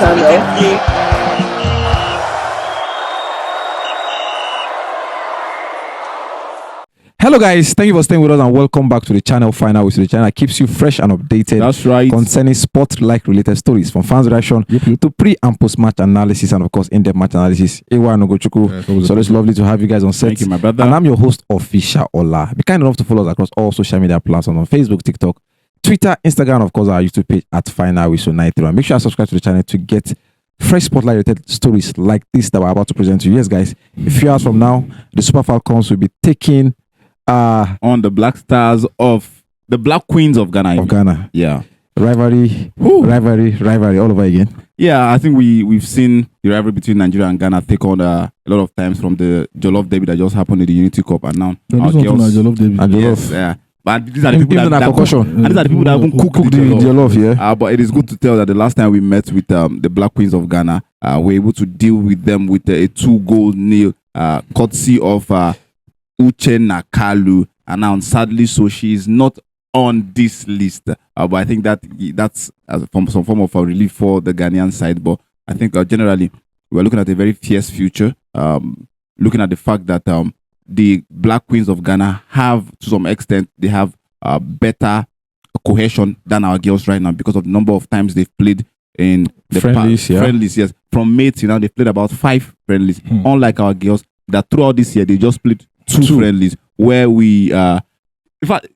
channel. Hello guys, thank you for staying with us and welcome back to the channel. Final with the channel that keeps you fresh and updated. That's right. Concerning sport-like related stories from fans' reaction to pre and post-match analysis and of course in-depth match analysis. Ewa Nogochukwu. So it's lovely to have you guys on set. Thank you, my brother. And I'm your host, Official Ola. Be kind enough to follow us across all social media platforms on Facebook, TikTok, Twitter, Instagram, of course our YouTube page at Final with 93. And make sure you subscribe to the channel to get fresh spotlight related stories like this that we're about to present to you. Yes, guys. A few hours from now, the Super Falcons will be taking on the Black Stars of the Black Queens of Ghana. Yeah. Rivalry all over again. Yeah, I think we've seen the rivalry between Nigeria and Ghana take on a lot of times from the Jollof Derby that just happened in the Unity Cup, and now our girls. And yes, yeah. But these are the people that even cook the Jollof, yeah. But it is good to tell that the last time we met with the Black Queens of Ghana, we were able to deal with them with a 2-goal courtesy of Uche Nakalu, and sadly, so she is not on this list. But I think that's from some form of a relief for the Ghanaian side. But I think generally we're looking at a very fierce future. Looking at the fact that the Black Queens of Ghana have, to some extent, they have better cohesion than our girls right now because of the number of times they've played in the friendlies. Friendlies, yes. From May till now, they've played about 5 friendlies. Unlike our girls, that throughout this year they just played two friendlies where we in fact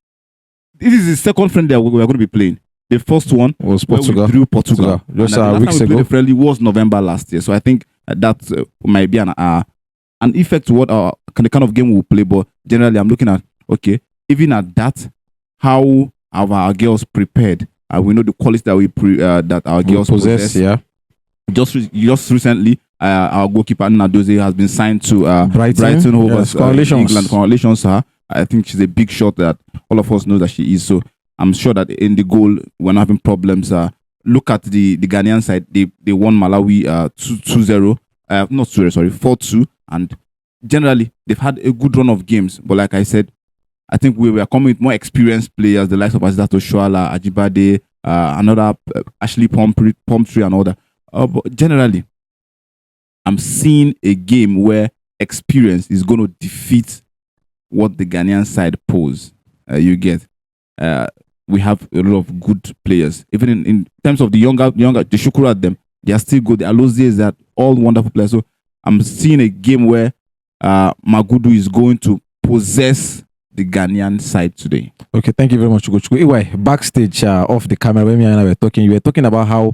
this is the second friendly that we're going to be playing. The first one was Portugal. We drew Portugal. Just and weeks ago. The friendly was November last year, so I think that might be an effect to what the kind of game we'll play. But generally, I'm looking at even at that, how have our girls prepared? We know the quality that that our girls possess. Yeah. Just recently, our goalkeeper Nadoze has been signed to Brighton over England. Congratulations, sir. I think she's a big shot that all of us know that she is. So I'm sure that in the goal we're not having problems. Look at the Ghanaian side. They won Malawi 2-0. Not 2-0, sorry, 4-2. And generally they've had a good run of games. But like I said, I think we were coming with more experienced players, the likes of Azizato Shuala, Ajibade, another Ashley Pumptree and all that. But generally, I'm seeing a game where experience is going to defeat what the Ghanaian side pose. You get, we have a lot of good players. Even in terms of the younger, the Shukura at them, they are still good. The Alozes, that all wonderful players. So I'm seeing a game where Magudu is going to possess the Ghanaian side today. Okay, thank you very much, Chukwuchukwu. Anyway, backstage off the camera, when me and I were talking, you were talking about how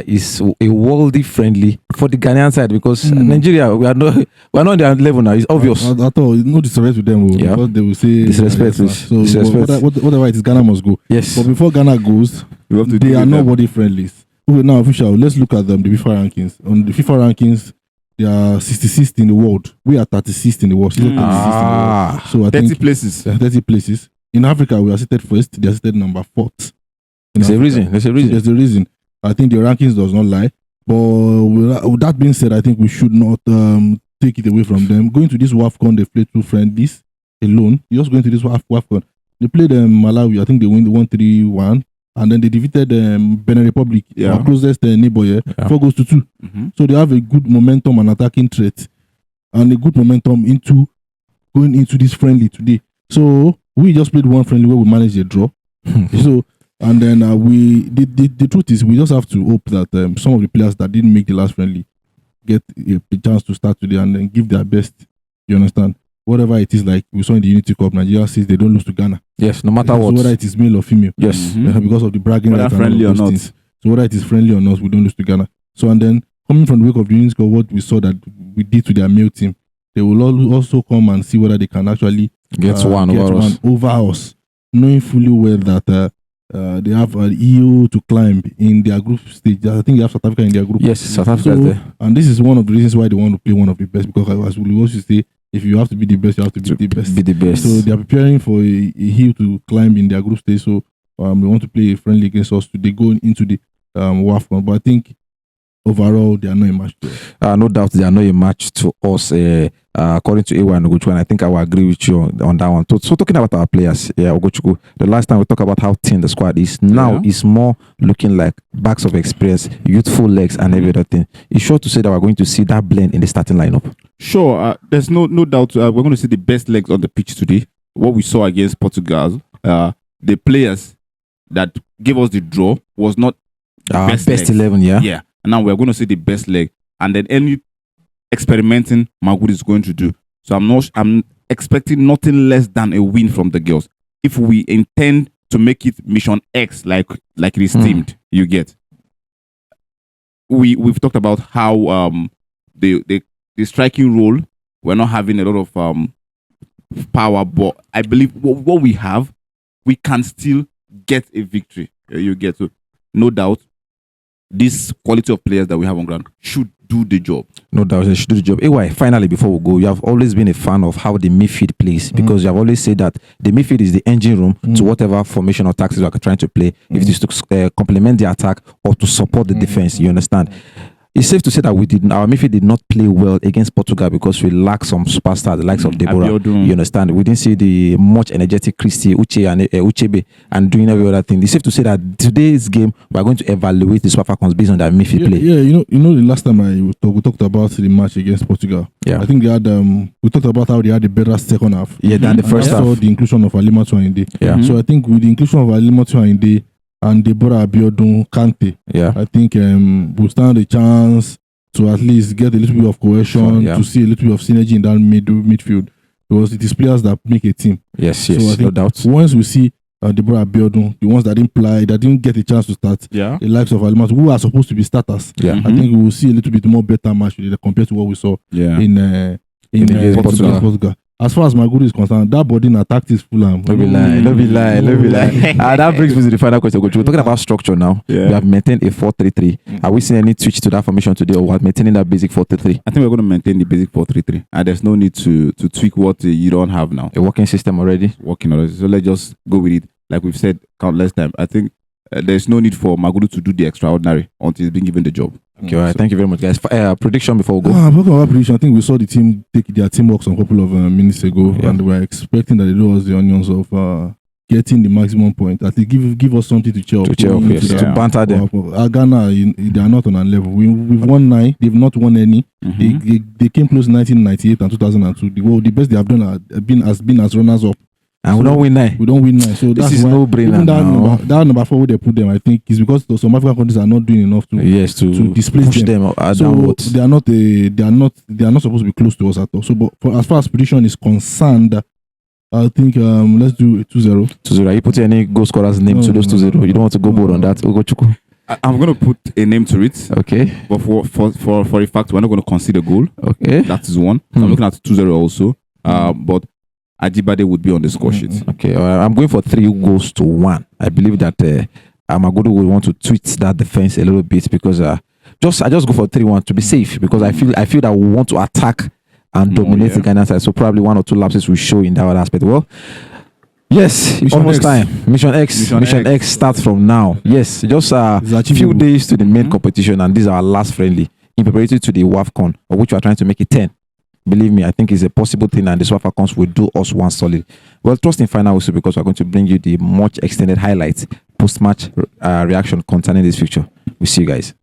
it's a worldly friendly for the Ghanaian side because Nigeria, we're not on their level now. It's obvious. I thought no disrespect to them, because they will say disrespect. So disrespect. Whatever it is, Ghana must go. Yes. But before Ghana goes, they are nobody friendlies. Okay, now official. Let's look at them. The FIFA rankings. On the FIFA rankings, they are 66th in the world. We are 36th in the world. So I 30 think places. 30 places. In Africa, we are seated first. They are seated number 4th. There's a reason. There's a reason. I think the rankings does not lie. But with that being said, I think we should not take it away from them. Going to this WAFCON, they played 2 friendlies alone. Just going to this WAFCON. They played Malawi. I think they won 3-1. And then they defeated Benin Republic, our closest neighbor, 4 goals to 2. So they have a good momentum and attacking threat, and a good momentum into going into this friendly today. So we just played one friendly where we managed a draw. So and then the truth is we just have to hope that some of the players that didn't make the last friendly get a chance to start today and then give their best. You understand? Whatever it is, like we saw in the Unity Cup, Nigeria says they don't lose to Ghana. Yes, no matter what. Whether it is male or female. Yes. Because of the bragging rights and friendly all or those not. things. So whether it is friendly or not, we don't lose to Ghana. So and then coming from the wake of the Unity Cup, what we saw that we did to their male team, they will also come and see whether they can actually get one over us, knowing fully well that they have an EU to climb in their group stage. I think they have South Africa in their group. Yes, South Africa is there. And this is one of the reasons why they want to play one of the best, because as we also say, if you have to be the best, you have to be the best. So they are preparing for a hill to climb in their group stage. So they want to play a friendly against us today, going into the WAFCON. But I think overall they are not a match to us. No doubt they are not a match to us. According to AY and Ogochukwu, and I think I will agree with you on that one. So talking about our players, Ogochukwu, the last time we talked about how thin the squad is, now it's more looking like backs of experience, youthful legs, and every other thing. It's sure to say that we're going to see that blend in the starting lineup. Sure, there's no doubt we're going to see the best legs on the pitch today. What we saw against Portugal, the players that gave us the draw was not our best 11, Yeah, and now we're going to see the best leg, and then any experimenting Magudu is going to do. So I'm expecting nothing less than a win from the girls. If we intend to make it Mission X like it is themed, you get. We've talked about how the striking role, we're not having a lot of power, but I believe what we have, we can still get a victory. You get. So no doubt this quality of players that we have on ground should do the job. No doubt they should do the job. AY, finally, before we go, you have always been a fan of how the midfield plays, because you have always said that the midfield is the engine room to whatever formation or tactics you are trying to play. If it is to complement the attack or to support the defense, you understand. It's safe to say that our midfield did not play well against Portugal because we lack some superstars, the likes of Deborah. You understand? We didn't see the much energetic Christy, Uche, and Uchebe, and doing every other thing. It's safe to say that today's game we are going to evaluate the Falcons based on that midfield play. Yeah, you know, the last time we talked about the match against Portugal. Yeah, I think they had we talked about how they had a better second half. Yeah, than the first half. So the inclusion of Alimatu Ayinde. Yeah. So I think with the inclusion of Alimatu Ayinde and Deborah Abiodun Kante, I think we'll stand a chance to at least get a little bit of cohesion, to see a little bit of synergy in that midfield, because it is players that make a team. Yes, so I think no doubt. Once we see Deborah Abiodun, the ones that didn't play, that didn't get a chance to start, the likes of Alimatu, who are supposed to be starters, I think we will see a little bit more better match compared to what we saw in Portugal. As far as Magudu is concerned, that body attacked is Fulham. No be lie. That brings me to the final question. We're talking about structure now. We have maintained a 4-3-3. Are we seeing any switch to that formation today, or we're maintaining that basic 4-3-3? I think we're going to maintain the basic 4-3-3. And there's no need to tweak what you don't have now. A working system already? Working already. So let's just go with it. Like we've said countless times, I think there's no need for Magudu to do the extraordinary until he's been given the job. Okay, all right. Thank you very much, guys. Prediction before we go. Talking about prediction, I think we saw the team take their teamwork some couple of minutes ago, and we're expecting that they do us the onions of getting the maximum point. I think give us something to cheer up. To banter them. Ghana, they are not on our level. We've won 9. They've not won any. They came close in 1998 and 2002. The best they have done has been as runners up. And we don't win 9. We don't win 9. So this is no brainer. That number 4 where they put them, I think, is because some African countries are not doing enough to displace push them downwards. They are not supposed to be close to us at all. So, but as far as prediction is concerned, I think let's do 2-0. 2-0. Are you putting any goal scorer's name to those 2-0? You don't want to go bold on that. Ogochukwu. I'm going to put a name to it. Okay. But for a fact, we're not going to concede a goal. Okay. That is one. I'm looking at 2-0 also. But Ajibade would be on the score sheet. Okay, I'm going for 3-1. I believe that Magudu will want to tweak that defense a little bit, because I just go for 3-1 to be safe, because I feel that we want to attack and dominate the Ghanaian side. So probably 1 or 2 lapses will show in that other aspect. Well, yes, almost time. Mission X starts from now. Yes, just a few days to the main competition, and this is our last friendly in preparatory to the WAFCON, of which we are trying to make it 10. Believe me, I think it's a possible thing, and the Falcons will do us one solid. Well, trust in final also, because we're going to bring you the much extended highlights, post-match reaction concerning this fixture. We'll see you guys.